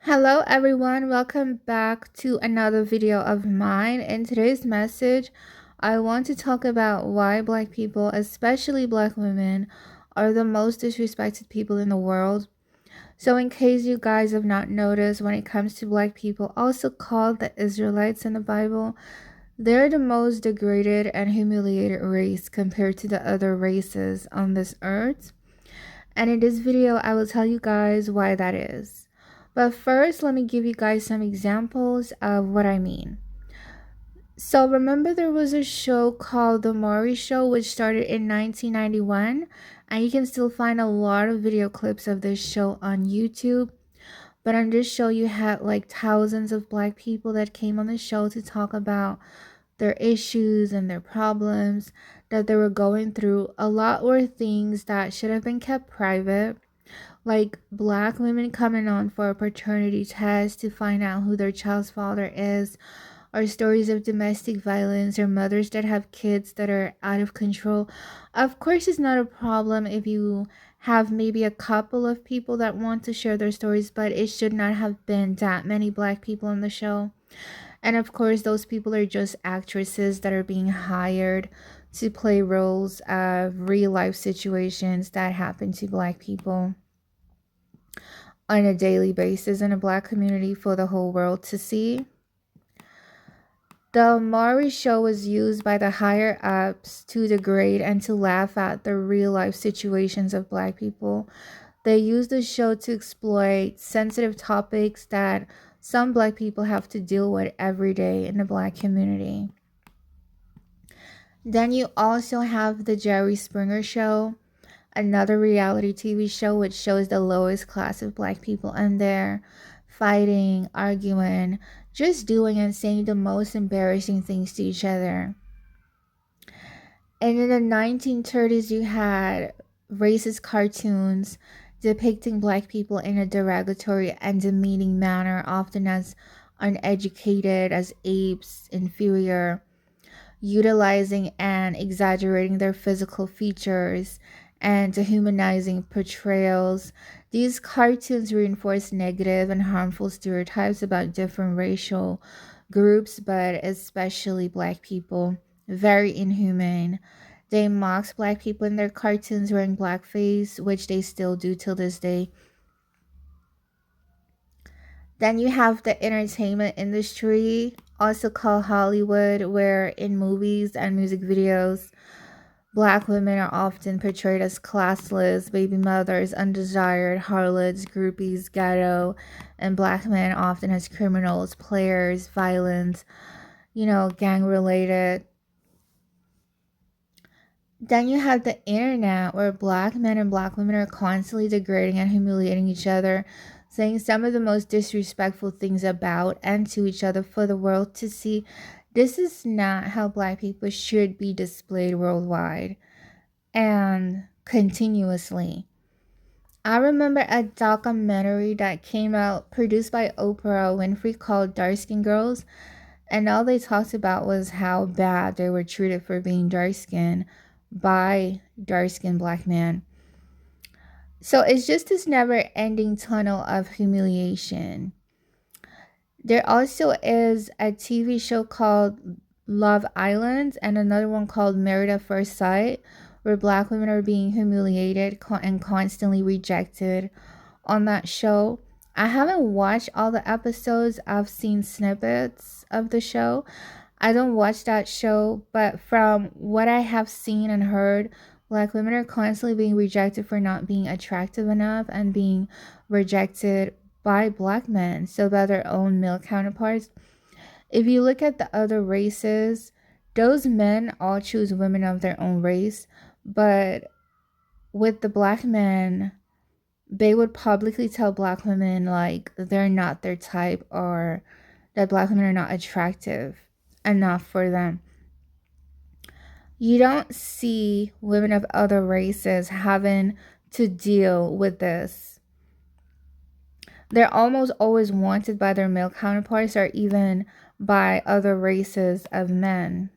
Hello everyone, welcome back to another video of mine. In today's message, I want to talk about why Black people, especially Black women, are the most disrespected people in the world. So in case you guys have not noticed, when it comes to Black people, also called the Israelites in the Bible, they're the most degraded and humiliated race compared to the other races on this earth. And in this video, I will tell you guys why that is. But first, let me give you guys some examples of what I mean. So remember there was a show called The Maury Show, which started in 1991, and you can still find a lot of video clips of this show on YouTube. But on this show, you had like thousands of Black people that came on the show to talk about their issues and their problems that they were going through. A lot were things that should have been kept private, like Black women coming on for a paternity test to find out who their child's father is, or stories of domestic violence, or mothers that have kids that are out of control. Of course, it's not a problem if you have maybe a couple of people that want to share their stories, but it should not have been that many Black people on the show. And of course, those people are just actresses that are being hired to play roles of real life situations that happen to Black people on a daily basis in a Black community for the whole world to see. The Maury show was used by the higher ups to degrade and to laugh at the real life situations of Black people. They used the show to exploit sensitive topics that some Black people have to deal with every day in the Black community. Then you also have the Jerry Springer Show, another reality TV show which shows the lowest class of Black people, and they're fighting, arguing, just doing and saying the most embarrassing things to each other. And in the 1930s, you had racist cartoons depicting Black people in a derogatory and demeaning manner, often as uneducated, as apes, inferior, utilizing and exaggerating their physical features and dehumanizing portrayals. These cartoons reinforce negative and harmful stereotypes about different racial groups, but especially Black people. Very inhumane. They mocked Black people in their cartoons wearing blackface, which they still do till this day. Then you have the entertainment industry, also called Hollywood, where in movies and music videos, Black women are often portrayed as classless, baby mothers, undesired, harlots, groupies, ghetto, and Black men often as criminals, players, violent, gang related. Then you have the internet, where Black men and Black women are constantly degrading and humiliating each other, saying some of the most disrespectful things about and to each other for the world to see. This is not how Black people should be displayed worldwide and continuously. I remember a documentary that came out produced by Oprah Winfrey called Dark Skin Girls, and all they talked about was how bad they were treated for being dark skinned by dark skinned Black men. So it's just this never ending tunnel of humiliation. There also is a TV show called Love Island and another one called Married at First Sight, where Black women are being humiliated and constantly rejected on that show. I haven't watched all the episodes, I've seen snippets of the show. I don't watch that show, but from what I have seen and heard, Black women are constantly being rejected for not being attractive enough and being rejected by Black men, so by their own male counterparts. If you look at the other races, those men all choose women of their own race, but with the Black men, they would publicly tell Black women like they're not their type, or that Black women are not attractive enough for them. You don't see women of other races having to deal with this. They're almost always wanted by their male counterparts or even by other races of men.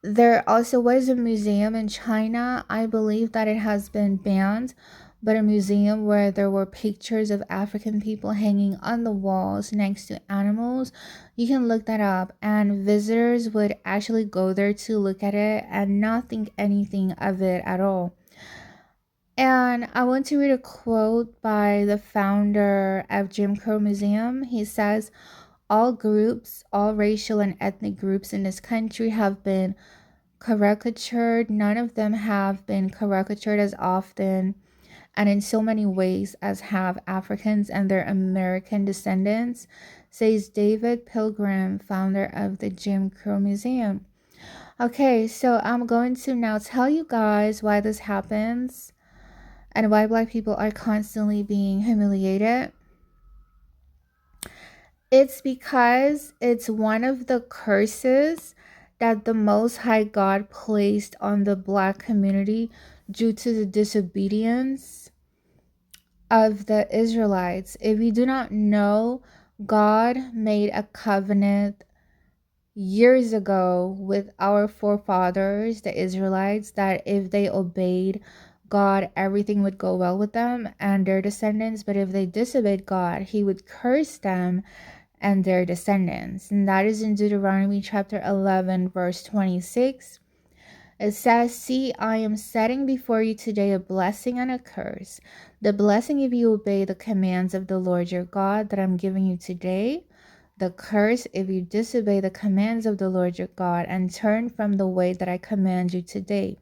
There also was a museum in China. I believe that it has been banned, but a museum where there were pictures of African people hanging on the walls next to animals. You can look that up, and visitors would actually go there to look at it and not think anything of it at all. And I want to read a quote by the founder of Jim Crow Museum. He says, all groups, all racial and ethnic groups in this country have been caricatured. None of them have been caricatured as often and in so many ways as have Africans and their American descendants, says David Pilgrim, founder of the Jim Crow Museum. Okay, so I'm going to now tell you guys why this happens and why Black people are constantly being humiliated. It's because it's one of the curses that the Most High God placed on the Black community due to the disobedience of the Israelites. If you do not know, God made a covenant years ago with our forefathers, the Israelites, that if they obeyed God, everything would go well with them and their descendants. But if they disobeyed God, He would curse them and their descendants. And that is in Deuteronomy chapter 11, verse 26. It says, see, I am setting before you today a blessing and a curse. The blessing if you obey the commands of the Lord your God that I'm giving you today. The curse if you disobey the commands of the Lord your God and turn from the way that I command you today.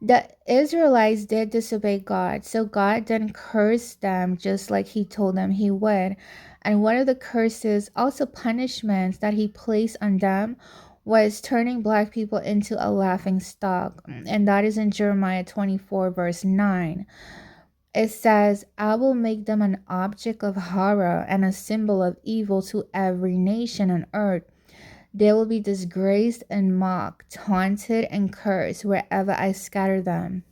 The Israelites did disobey God, so God then cursed them just like He told them He would. And one of the curses, also punishments that He placed on them, was turning Black people into a laughing stock. And that is in Jeremiah 24, verse 9. It says, I will make them an object of horror and a symbol of evil to every nation on earth. They will be disgraced and mocked, taunted and cursed wherever I scatter them.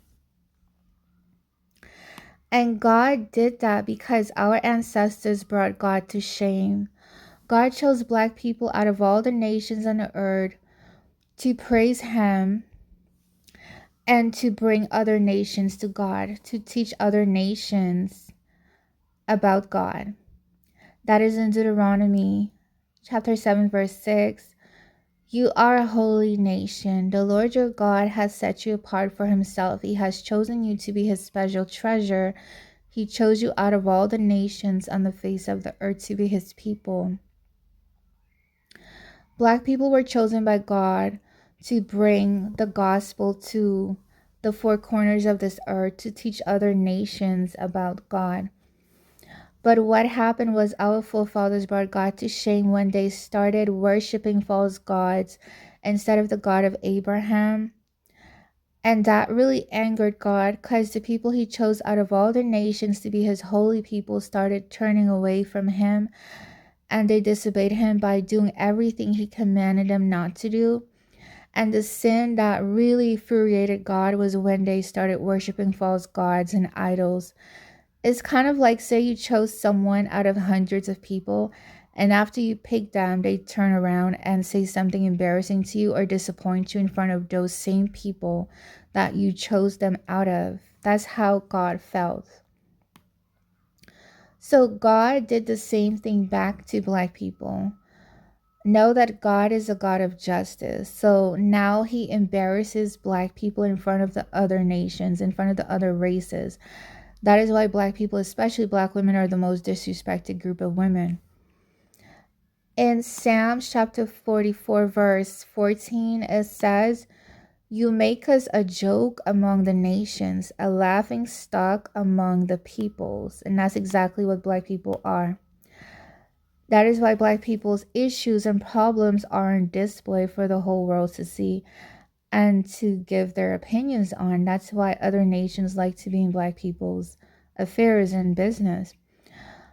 And God did that because our ancestors brought God to shame. God chose Black people out of all the nations on the earth to praise Him and to bring other nations to God, to teach other nations about God. That is in Deuteronomy chapter 7, verse 6. You are a holy nation. The Lord your God has set you apart for Himself. He has chosen you to be His special treasure. He chose you out of all the nations on the face of the earth to be His people. Black people were chosen by God to bring the gospel to the four corners of this earth, to teach other nations about God. But what happened was our forefathers brought God to shame when they started worshiping false gods instead of the God of Abraham. And that really angered God because the people He chose out of all the nations to be His holy people started turning away from Him, and they disobeyed Him by doing everything He commanded them not to do. And the sin that really infuriated God was when they started worshiping false gods and idols. It's kind of like, say you chose someone out of hundreds of people, and after you pick them, they turn around and say something embarrassing to you or disappoint you in front of those same people that you chose them out of. That's how God felt. So God did the same thing back to Black people. Know that God is a God of justice. So now He embarrasses Black people in front of the other nations, in front of the other races. That is why Black people, especially Black women, are the most disrespected group of women. In Psalms chapter 44, verse 14, it says, you make us a joke among the nations, a laughing stock among the peoples. And that's exactly what Black people are. That is why Black people's issues and problems are on display for the whole world to see and to give their opinions on. That's why other nations like to be in Black people's affairs and business.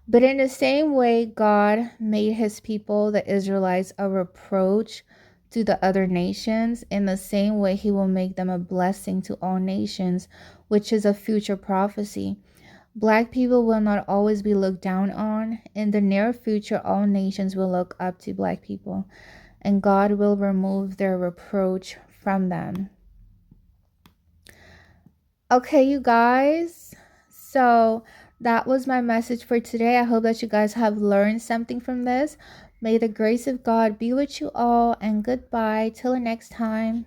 But in the same way God made His people, the Israelites, a reproach to the other nations, in the same way He will make them a blessing to all nations, which is a future prophecy. Black people will not always be looked down on. In the near future, all nations will look up to Black people, and God will remove their reproach from them. Okay, you guys. So that was my message for today. I hope that you guys have learned something from this. May the grace of God be with you all, and goodbye till the next time.